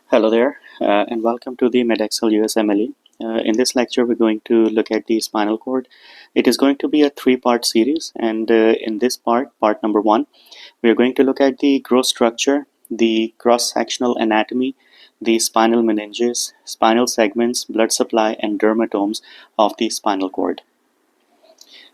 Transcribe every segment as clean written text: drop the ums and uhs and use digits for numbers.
Hello there, and welcome to the MedExcel USMLE. In this lecture, we're going to look at the spinal cord. It is going to be a three-part series, and in this part number one, we are going to look at the growth structure, the cross-sectional anatomy, the spinal meninges, spinal segments, blood supply, and dermatomes of the spinal cord.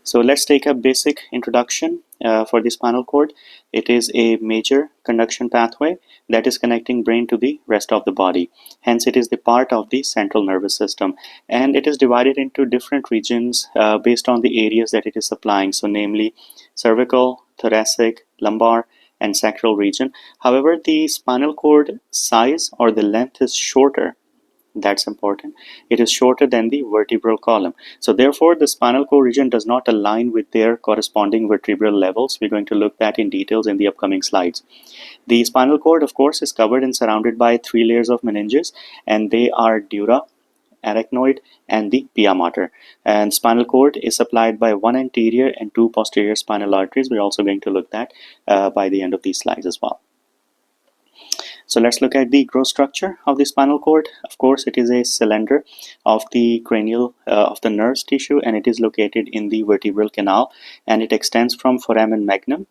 So let's take a basic introduction for the spinal cord. It is a major conduction pathway that is connecting brain to the rest of the body. Hence, it is the part of the central nervous system, and it is divided into different regions based on the areas that it is supplying. So namely cervical, thoracic, lumbar, and sacral region. However, the spinal cord size or the length is shorter. That's important. It is shorter than the vertebral column. So therefore, the spinal cord region does not align with their corresponding vertebral levels. We're going to look at in details in the upcoming slides. The spinal cord, of course, is covered and surrounded by three layers of meninges, and they are dura, arachnoid, and the pia mater. And spinal cord is supplied by one anterior and two posterior spinal arteries. We're also going to look at by the end of these slides as well. So let's look at the growth structure of the spinal cord. Of course, it is a cylinder of the cranial of the nerves tissue, and it is located in the vertebral canal, and it extends from foramen magnum,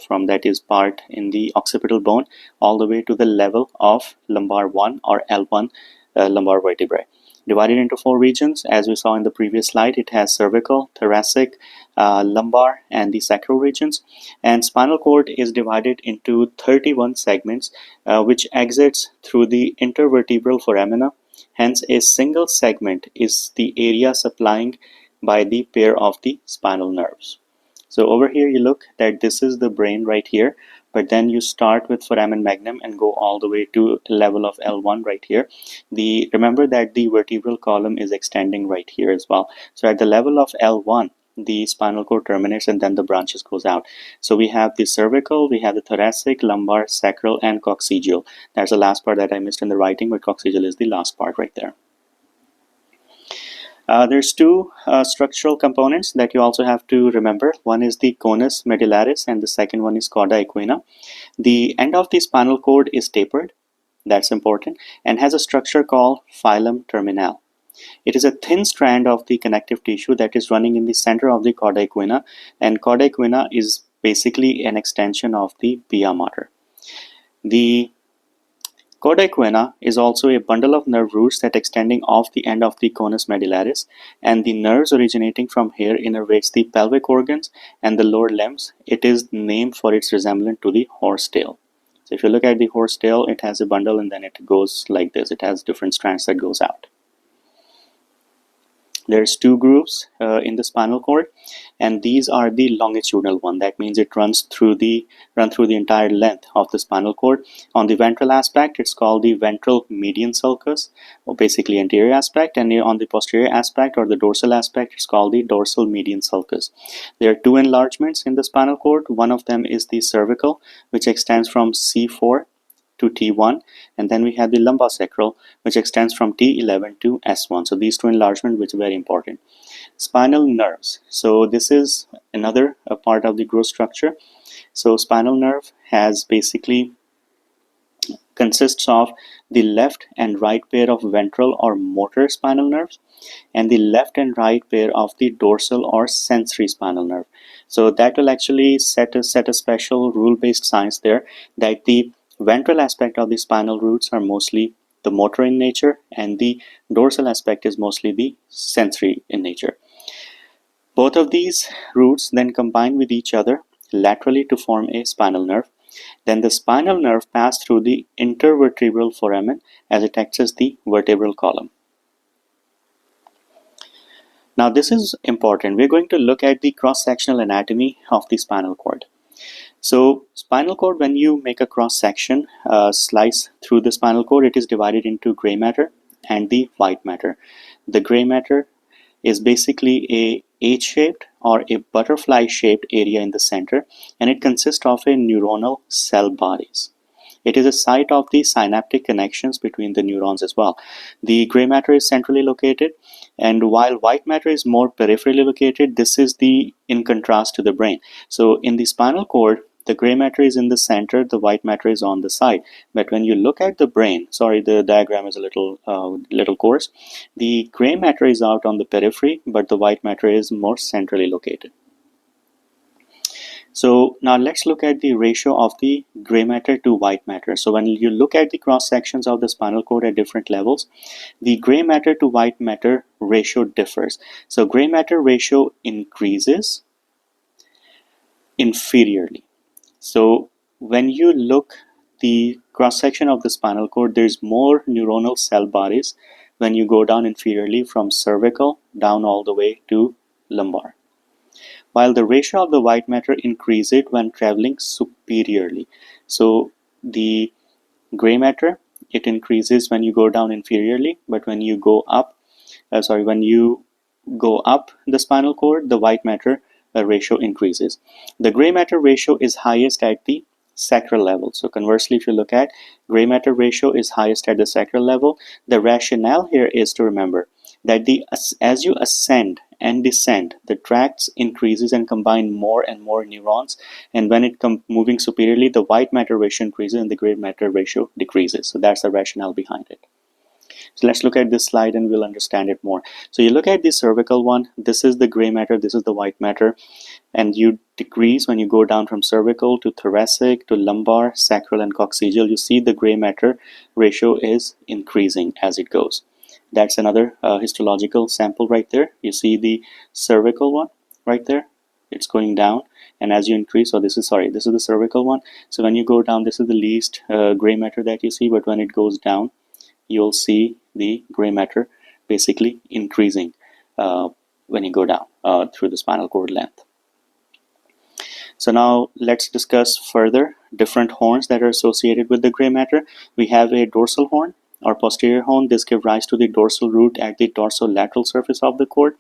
from that is part in the occipital bone, all the way to the level of lumbar 1 or L1 lumbar vertebrae. Divided into four regions, as we saw in the previous slide. It has cervical, thoracic, lumbar, and the sacral regions. And spinal cord is divided into 31 segments, which exits through the intervertebral foramina. Hence, a single segment is the area supplying by the pair of the spinal nerves. So over here, you look that this is the brain right here, but then you start with foramen magnum and go all the way to level of L1 right here. Remember that the vertebral column is extending right here as well. So at the level of L1, the spinal cord terminates and then the branches goes out. So we have the cervical, we have the thoracic, lumbar, sacral, and coccygeal. That's the last part that I missed in the writing, but coccygeal is the last part right there. There's two structural components that you also have to remember. One is the conus medullaris and the second one is cauda equina. The end of the spinal cord is tapered, that's important, and has a structure called filum terminale. It is a thin strand of the connective tissue that is running in the center of the cauda equina, and cauda equina is basically an extension of the pia mater. The cauda equina is also a bundle of nerve roots that extending off the end of the conus medullaris, and the nerves originating from here innervates the pelvic organs and the lower limbs. It is named for its resemblance to the horse tail. So if you look at the horse tail, it has a bundle and then it goes like this. It has different strands that goes out. There's two grooves in the spinal cord, and these are the longitudinal one. That means it runs through the entire length of the spinal cord. On the ventral aspect, it's called the ventral median sulcus, or basically anterior aspect, and on the posterior aspect or the dorsal aspect, it's called the dorsal median sulcus. There are two enlargements in the spinal cord. One of them is the cervical, which extends from C4 to T1, and then we have the lumbosacral, which extends from T11 to S1. So these two enlargements, which are very important. Spinal nerves. So this is another part of the growth structure. So spinal nerve has basically consists of the left and right pair of ventral or motor spinal nerves, and the left and right pair of the dorsal or sensory spinal nerve. So that will actually set a special rule-based science there, that the ventral aspect of the spinal roots are mostly the motor in nature, and the dorsal aspect is mostly the sensory in nature. Both of these roots then combine with each other laterally to form a spinal nerve. Then the spinal nerve passes through the intervertebral foramen as it accesses the vertebral column. Now this is important. We're going to look at the cross-sectional anatomy of the spinal cord. So spinal cord, when you make a cross-section slice through the spinal cord, it is divided into gray matter and the white matter. The gray matter is basically a H-shaped or a butterfly-shaped area in the center, and it consists of a neuronal cell bodies. It is a site of the synaptic connections between the neurons as well. The gray matter is centrally located, and while white matter is more peripherally located, this is in contrast to the brain. So in the spinal cord, the gray matter is in the center, the white matter is on the side. But when you look at the brain, sorry, the diagram is a little coarse. The gray matter is out on the periphery, but the white matter is more centrally located. So now let's look at the ratio of the gray matter to white matter. So when you look at the cross sections of the spinal cord at different levels, the gray matter to white matter ratio differs. So gray matter ratio increases inferiorly. So when you look the cross section of the spinal cord, there's more neuronal cell bodies when you go down inferiorly from cervical down all the way to lumbar, while the ratio of the white matter increases when traveling superiorly. So the gray matter, it increases when you go down inferiorly, but when you go up, when you go up the spinal cord, the white matter ratio increases. The gray matter ratio is highest at the sacral level. So conversely, if you look at gray matter ratio is highest at the sacral level, the rationale here is to remember that as you ascend and descend, the tracts increases and combine more and more neurons, and when it comes moving superiorly, the white matter ratio increases and the gray matter ratio decreases. So that's the rationale behind it. So let's look at this slide and we'll understand it more. So you look at the cervical one, this is the gray matter, this is the white matter, and you decrease when you go down from cervical to thoracic to lumbar, sacral and coccygeal. You see the gray matter ratio is increasing as it goes. That's another histological sample right there. You see the cervical one right there, it's going down, and as you increase, so this is the cervical one. So when you go down, this is the least gray matter that you see, but when it goes down, you'll see the gray matter basically increasing when you go down through the spinal cord length. So now let's discuss further different horns that are associated with the gray matter. We have a dorsal horn or posterior horn. This gives rise to the dorsal root at the dorsolateral surface of the cord,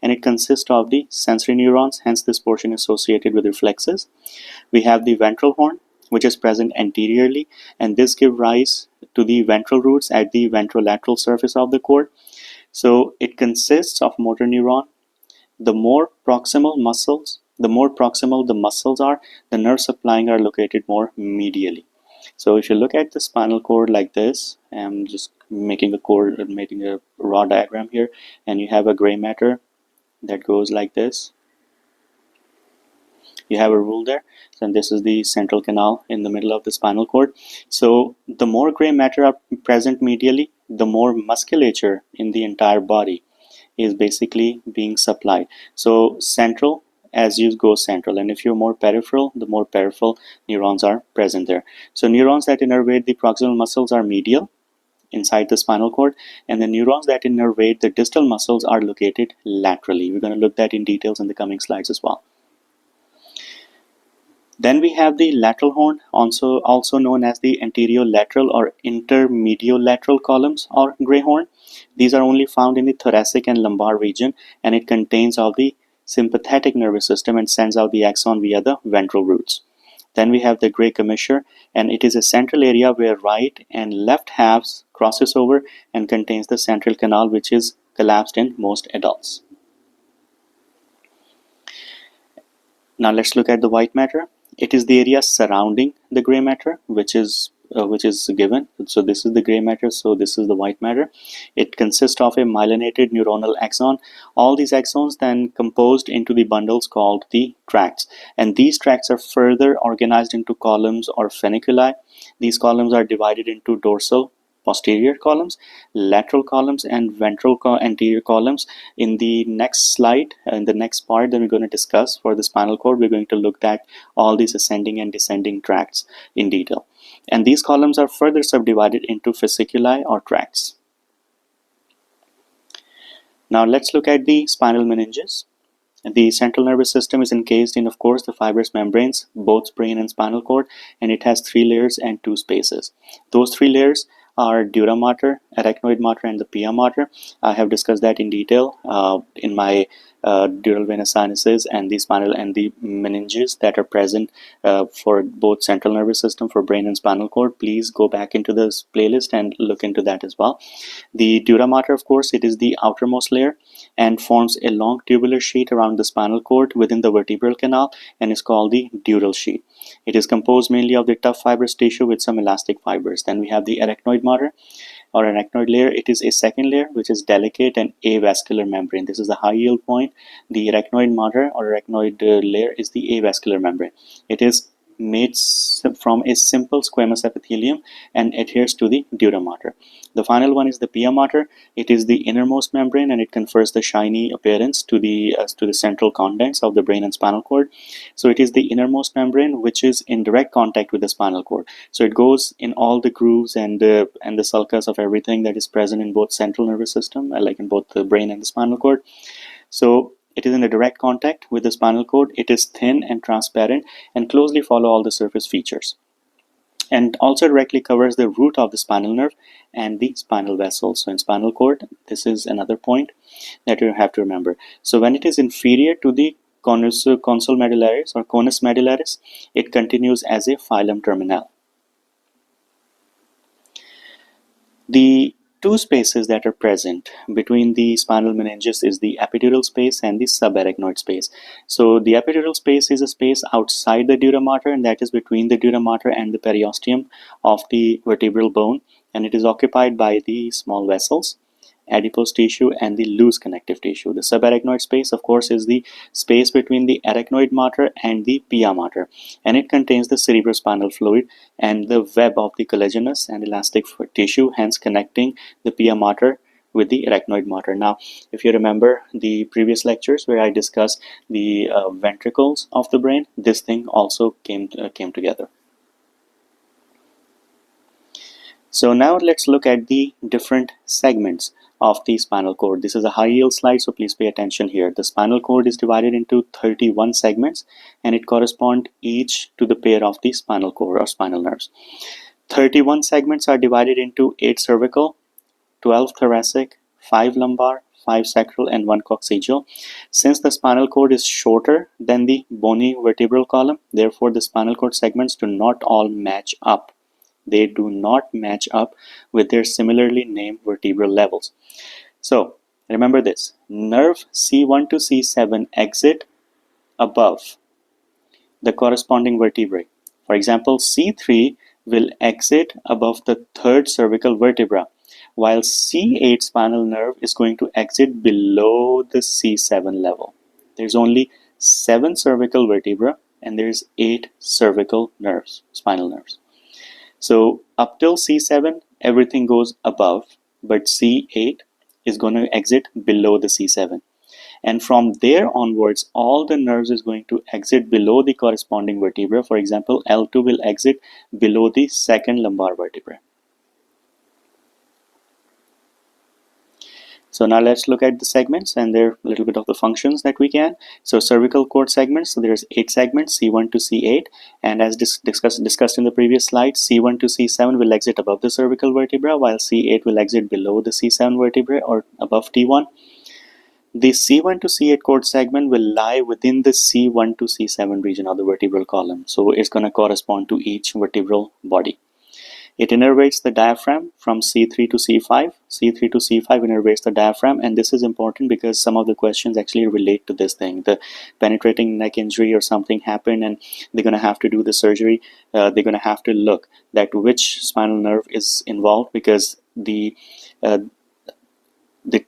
and it consists of the sensory neurons, hence this portion is associated with reflexes. We have the ventral horn, which is present anteriorly, and this gives rise to the ventral roots at the ventrolateral surface of the cord. So it consists of motor neuron. The more proximal the muscles are, the nerve supplying are located more medially. So if you look at the spinal cord like this, I'm just making a raw diagram here, and you have a gray matter that goes like this. You have a rule there, and this is the central canal in the middle of the spinal cord. So the more gray matter are present medially, the more musculature in the entire body is basically being supplied. So central, as you go central, and if you're more peripheral, the more peripheral neurons are present there. So neurons that innervate the proximal muscles are medial inside the spinal cord, and the neurons that innervate the distal muscles are located laterally. We're going to look at that in details in the coming slides as well. Then we have the lateral horn, also known as the anterolateral or intermediolateral columns or gray horn. These are only found in the thoracic and lumbar region, and it contains of the sympathetic nervous system and sends out the axon via the ventral roots. Then we have the gray commissure, and it is a central area where right and left halves crosses over and contains the central canal, which is collapsed in most adults. Now let's look at the white matter. It is the area surrounding the gray matter, which is given. So this is the gray matter, so this is the white matter. It consists of a myelinated neuronal axon. All these axons then composed into the bundles called the tracts, and these tracts are further organized into columns or funiculi. These columns are divided into dorsal posterior columns, lateral columns, and ventral anterior columns. In the next slide, in the next part that we're going to discuss for the spinal cord, we're going to look at all these ascending and descending tracts in detail. And these columns are further subdivided into fasciculi or tracts. Now let's look at the spinal meninges. The central nervous system is encased in, of course, the fibrous membranes, both brain and spinal cord, and it has 3 layers and 2 spaces. Those 3 layers are dura mater, arachnoid mater, and the pia mater. I have discussed that in detail in my dural venous sinuses and the spinal and the meninges that are present for both central nervous system, for brain and spinal cord. Please go back into this playlist and look into that as well. The dura mater, of course, it is the outermost layer and forms a long tubular sheet around the spinal cord within the vertebral canal and is called the dural sheet. It is composed mainly of the tough fibrous tissue with some elastic fibers. Then we have the arachnoid mater or arachnoid layer. It is a second layer which is delicate and avascular membrane. This is the high yield point. The arachnoid mater or arachnoid layer is the avascular membrane. It is made from a simple squamous epithelium and adheres to the dura mater. The final one is the pia mater. It is the innermost membrane and it confers the shiny appearance to the central contents of the brain and spinal cord. So it is the innermost membrane which is in direct contact with the spinal cord. So it goes in all the grooves and the sulcus of everything that is present in both central nervous system, like in both the brain and the spinal cord. So it is in a direct contact with the spinal cord. It is thin and transparent and closely follow all the surface features, and also directly covers the root of the spinal nerve and the spinal vessels. So in spinal cord, this is another point that you have to remember. So when it is inferior to the conus medullaris or conus medullaris, it continues as a filum terminal. The two spaces that are present between the spinal meninges is the epidural space and the subarachnoid space. So the epidural space is a space outside the dura mater, and that is between the dura mater and the periosteum of the vertebral bone, and it is occupied by the small vessels, adipose tissue, and the loose connective tissue. The subarachnoid space, of course, is the space between the arachnoid mater and the pia mater, and it contains the cerebrospinal fluid and the web of the collagenous and elastic tissue, hence connecting the pia mater with the arachnoid mater. Now, if you remember the previous lectures where I discussed the ventricles of the brain, this thing also came together. So now let's look at the different segments of the spinal cord. This is a high yield slide, so please pay attention here. The spinal cord is divided into 31 segments and it corresponds each to the pair of the spinal cord or spinal nerves. 31 segments are divided into 8 cervical, 12 thoracic, 5 lumbar, 5 sacral, and 1 coccygeal. Since the spinal cord is shorter than the bony vertebral column, therefore the spinal cord segments do not all match up. They do not match up with their similarly named vertebral levels. So remember this: nerve C1 to C7 exit above the corresponding vertebrae. For example, C3 will exit above the third cervical vertebra, while C8 spinal nerve is going to exit below the C7 level. There's only 7 cervical vertebrae and there's 8 cervical nerves, spinal nerves. So up till C7, everything goes above, but C8 is going to exit below the C7. And from there onwards, all the nerves is going to exit below the corresponding vertebra. For example, L2 will exit below the second lumbar vertebra. So now let's look at the segments and their little bit of the functions that we can. So cervical cord segments, so there's 8 segments, C1 to C8, and as discussed in the previous slide, C1 to C7 will exit above the cervical vertebra, while C8 will exit below the C7 vertebra or above T1. The C1 to C8 cord segment will lie within the C1 to C7 region of the vertebral column. So it's going to correspond to each vertebral body. It innervates the diaphragm from C3 to C5. C3 to C5 innervates the diaphragm, and this is important because some of the questions actually relate to this thing. The penetrating neck injury or something happened and they're going to have to do the surgery. They're going to have to look at which spinal nerve is involved, because the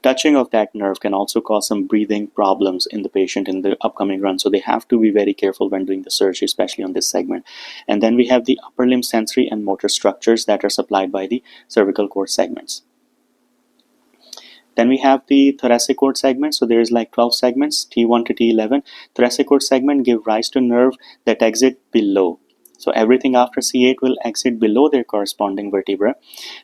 touching of that nerve can also cause some breathing problems in the patient in the upcoming run. So they have to be very careful when doing the surgery, especially on this segment. And then we have the upper limb sensory and motor structures that are supplied by the cervical cord segments. Then we have the thoracic cord segment. So there's like 12 segments, T1 to T11. Thoracic cord segment give rise to nerve that exit below. So everything after C8 will exit below their corresponding vertebra.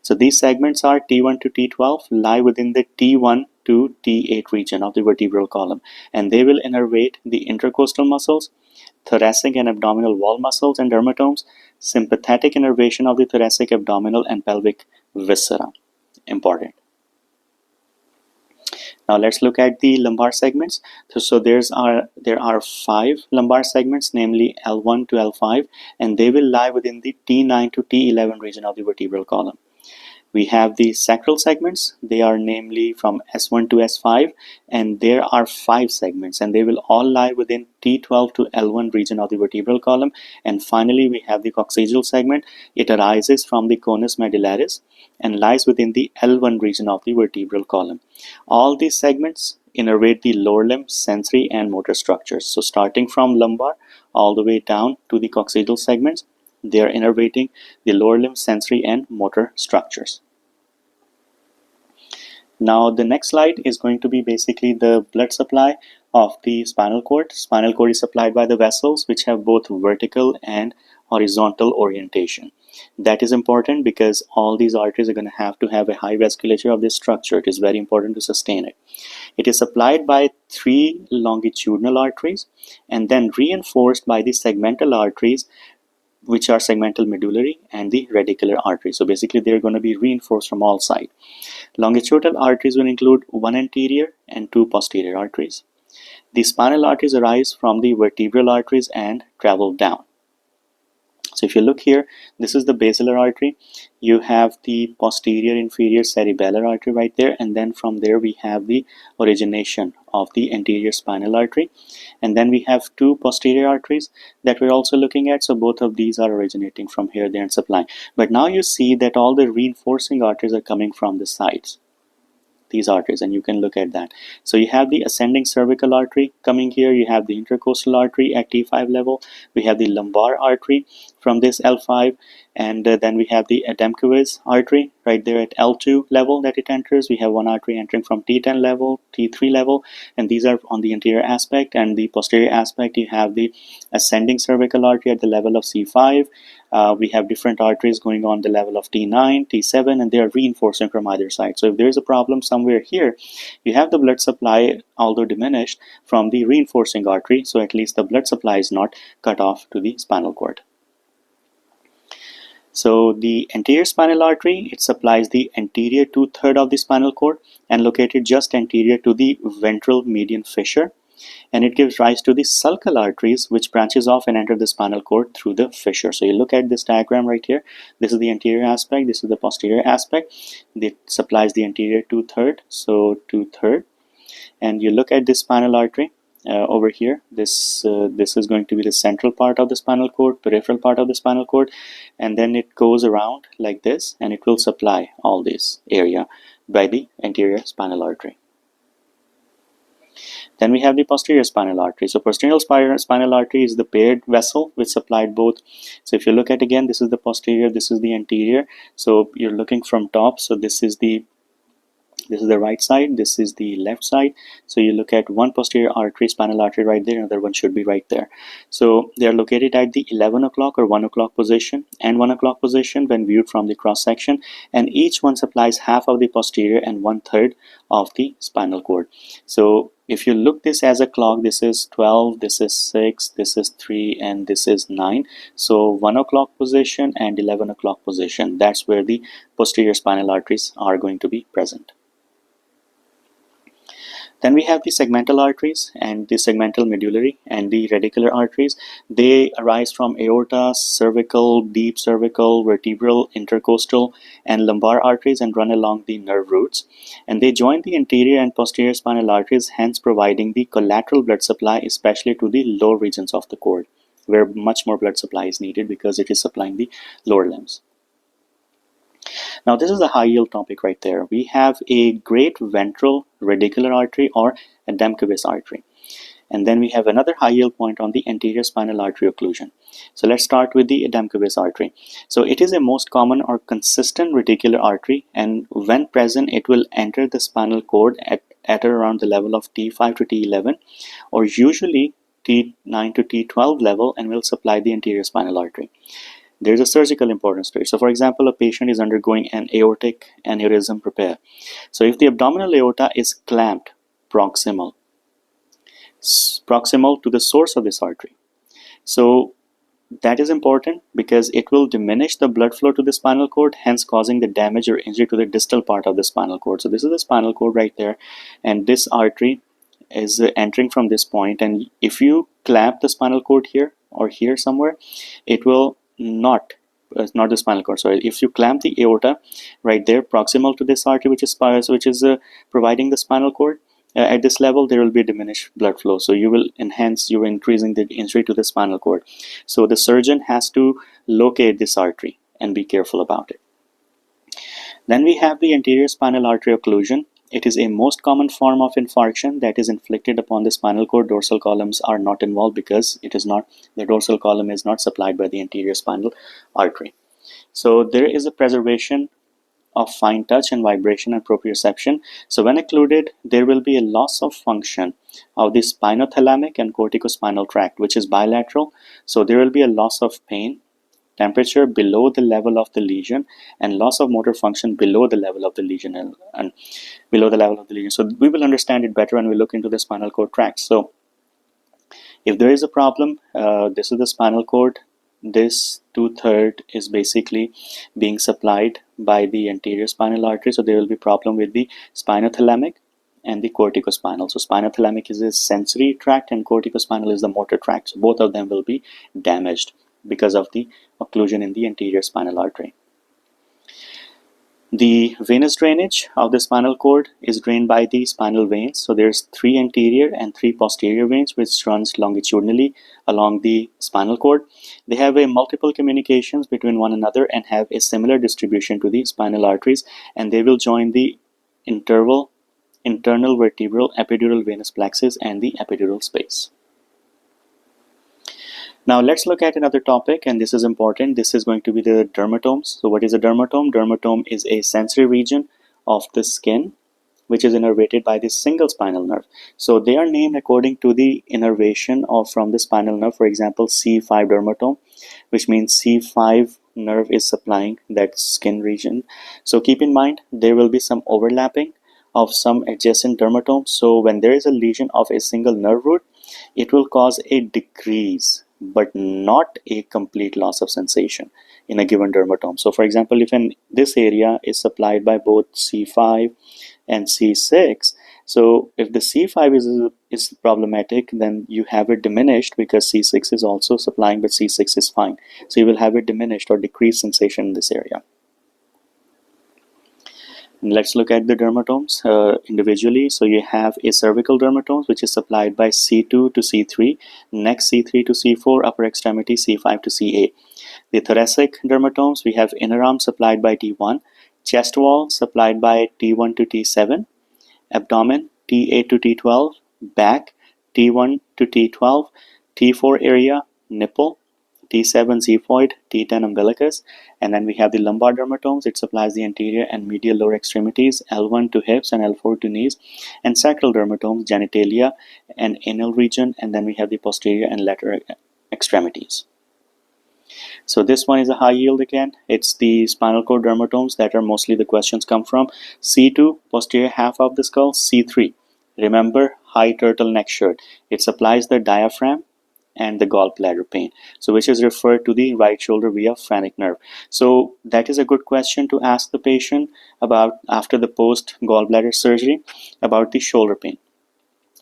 So these segments are T1 to T12, lie within the T1 to T8 region of the vertebral column, and they will innervate the intercostal muscles, thoracic and abdominal wall muscles and dermatomes, sympathetic innervation of the thoracic, abdominal, and pelvic viscera. Important. Now let's look at the lumbar segments. So there are 5 lumbar segments, namely L1 to L5, and they will lie within the T9 to T11 region of the vertebral column. We have the sacral segments. They are namely from S1 to S5, and there are 5 segments, and they will all lie within T12 to L1 region of the vertebral column. And finally, we have the coccygeal segment. It arises from the conus medullaris and lies within the L1 region of the vertebral column. All these segments innervate the lower limb, sensory, and motor structures. So starting from lumbar all the way down to the coccygeal segments, they are innervating the lower limb, sensory, and motor structures. Now the next slide is going to be basically the blood supply of the spinal cord. Spinal cord is supplied by the vessels which have both vertical and horizontal orientation. That is important because all these arteries are going to have a high vasculature of this structure. It is very important to sustain it. It is supplied by 3 longitudinal arteries and then reinforced by the segmental arteries, which are segmental medullary and the radicular artery. So basically they're going to be reinforced from all sides. Longitudinal arteries will include 1 anterior and 2 posterior arteries. The spinal arteries arise from the vertebral arteries and travel down. So if you look here, this is the basilar artery. You have the posterior inferior cerebellar artery right there, and then from there we have the origination of the anterior spinal artery. And then we have 2 posterior arteries that we're also looking at. So both of these are originating from here, there, and supplying. But now you see that all the reinforcing arteries are coming from the sides, these arteries, and you can look at that. So you have the ascending cervical artery coming here, you have the intercostal artery at T5 level, we have the lumbar artery from this L5, and then we have the Adamkiewicz artery right there at L2 level that it enters. We have 1 artery entering from T10 level, T3 level, and these are on the anterior aspect. And the posterior aspect, you have the ascending cervical artery at the level of C5. We have different arteries going on the level of T9, T7, and they are reinforcing from either side. So if there is a problem somewhere here, you have the blood supply, although diminished, from the reinforcing artery, so at least the blood supply is not cut off to the spinal cord. So the anterior spinal artery, it supplies the anterior 2/3 of the spinal cord and located just anterior to the ventral median fissure. And it gives rise to the sulcal arteries, which branches off and enter the spinal cord through the fissure. So you look at this diagram right here. This is the anterior aspect, this is the posterior aspect. It supplies the anterior 2/3, so 2/3. And you look at this spinal artery over here. This is going to be the central part of the spinal cord, peripheral part of the spinal cord, and then it goes around like this, and it will supply all this area by the anterior spinal artery. Then we have the posterior spinal artery. So posterior spinal artery is the paired vessel which supplied both. So if you look at again, this is the posterior, this is the anterior. So you're looking from top. So this is the right side, this is the left side. So you look at one posterior artery, spinal artery right there, another one should be right there. So they are located at the 11 o'clock or 1 o'clock position and 1 o'clock position when viewed from the cross section, and each one supplies half of the posterior and 1/3 of the spinal cord. So if you look this as a clock, this is 12, this is 6, this is 3, and this is 9. So 1 o'clock position and 11 o'clock position, that's where the posterior spinal arteries are going to be present. Then we have the segmental arteries and the segmental medullary and the radicular arteries. They arise from aorta, cervical, deep cervical, vertebral, intercostal, and lumbar arteries and run along the nerve roots. And they join the anterior and posterior spinal arteries, hence providing the collateral blood supply, especially to the lower regions of the cord, where much more blood supply is needed because it is supplying the lower limbs. Now this is a high yield topic right there. We have a great ventral radicular artery or Adamkiewicz artery. And then we have another high yield point on the anterior spinal artery occlusion. So let's start with the Adamkiewicz artery. So it is a most common or consistent radicular artery, and when present it will enter the spinal cord at around the level of T5 to T11 or usually T9 to T12 level and will supply the anterior spinal artery. There's a surgical importance to it. So for example, a patient is undergoing an aortic aneurysm repair. So if the abdominal aorta is clamped proximal to the source of this artery, so That is important because it will diminish the blood flow to the spinal cord, hence causing the damage or injury to the distal part of the spinal cord. So this is the spinal cord right there, and this artery is entering from this point, and if you clamp the spinal cord here or here somewhere, it will not the spinal cord, sorry. If you clamp the aorta right there proximal to this artery, which is providing the spinal cord, at this level there will be diminished blood flow, so you're increasing the injury to the spinal cord. So the surgeon has to locate this artery and be careful about it. Then we have the anterior spinal artery occlusion. It is a most common form of infarction that is inflicted upon the spinal cord. Dorsal columns are not involved because the dorsal column is not supplied by the anterior spinal artery. So there is a preservation of fine touch and vibration and proprioception. So when occluded, there will be a loss of function of the spinothalamic and corticospinal tract, which is bilateral. So there will be a loss of pain, temperature below the level of the lesion, and loss of motor function below the level of the lesion and below the level of the lesion. So we will understand it better when we look into the spinal cord tract. So if there is a problem, this is the spinal cord. This 2/3 is basically being supplied by the anterior spinal artery. So there will be problem with the spinothalamic and the corticospinal. So spinothalamic is the sensory tract and corticospinal is the motor tract. So both of them will be damaged because of the occlusion in the anterior spinal artery. The venous drainage of the spinal cord is drained by the spinal veins. So there's 3 anterior and 3 posterior veins which runs longitudinally along the spinal cord. They have a multiple communications between one another and have a similar distribution to the spinal arteries, and they will join the internal vertebral epidural venous plexus and the epidural space. Now let's look at another topic, and this is important. This is going to be the dermatomes. So what is a dermatome? Dermatome is a sensory region of the skin which is innervated by the single spinal nerve. So they are named according to the innervation from the spinal nerve. For example, C5 dermatome, which means C5 nerve is supplying that skin region. So keep in mind there will be some overlapping of some adjacent dermatomes. So when there is a lesion of a single nerve root, it will cause a decrease but not a complete loss of sensation in a given dermatome. So for example, if this area is supplied by both C5 and C6, so if the C5 is problematic, then you have it diminished because C6 is also supplying, but C6 is fine. So you will have it diminished or decreased sensation in this area. And let's look at the dermatomes individually. So you have a cervical dermatomes, which is supplied by C2 to C3, neck C3 to C4, upper extremity C5 to C8. The thoracic dermatomes, we have inner arm supplied by T1, chest wall supplied by T1 to T7, abdomen T8 to T12, back T1 to T12, T4 area, nipple, T7 xiphoid, T10 umbilicus, and then we have the lumbar dermatomes. It supplies the anterior and medial lower extremities, L1 to hips and L4 to knees, and sacral dermatomes, genitalia and anal region, and then we have the posterior and lateral extremities. So this one is a high yield again. It's the spinal cord dermatomes that are mostly the questions come from. C2, posterior half of the skull. C3, remember, high turtleneck shirt. It supplies the diaphragm and the gallbladder pain, so which is referred to the right shoulder via phrenic nerve. So that is a good question to ask the patient about after the post gallbladder surgery about the shoulder pain.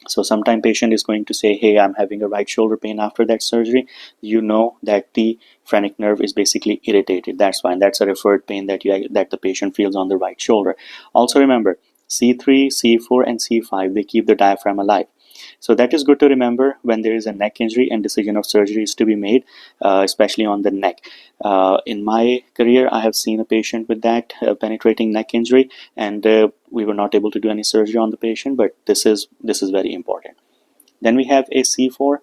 So sometime patient is going to say, hey, I'm having a right shoulder pain after that surgery. You know that the phrenic nerve is basically irritated. That's fine. That's a referred pain that the patient feels on the right shoulder. Also remember, C3, C4 and C5, they keep the diaphragm alive. So that is good to remember when there is a neck injury and decision of surgery is to be made, especially on the neck. In my career, I have seen a patient with that penetrating neck injury, and we were not able to do any surgery on the patient, but this is very important. Then we have a C4,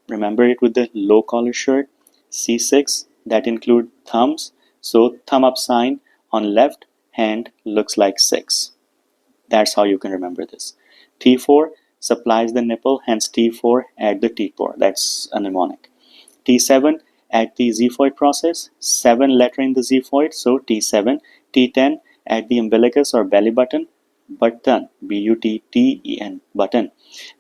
remember it with the low collar shirt. C6, that include thumbs, so thumb up sign on left hand looks like 6. That's how you can remember this. T4 supplies the nipple, hence T4 at the T4, that's a mnemonic. T7 at the xiphoid process, 7 letter in the xiphoid, so T7. T10 at the umbilicus or belly button, button, B-U-T-T-E-N, button.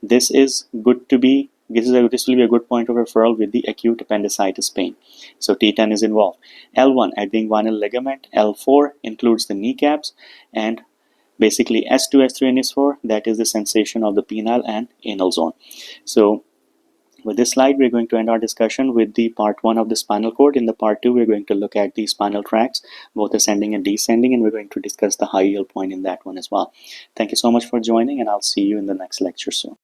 This is good to be This will be a good point of referral with the acute appendicitis pain. So T10 is involved. L1 at the inguinal ligament. L4 includes the kneecaps, and basically S2, S3, and S4, that is the sensation of the penile and anal zone. So with this slide, we're going to end our discussion with the part 1 of the spinal cord. In the part 2, we're going to look at the spinal tracts, both ascending and descending, and we're going to discuss the high yield point in that one as well. Thank you so much for joining, and I'll see you in the next lecture soon.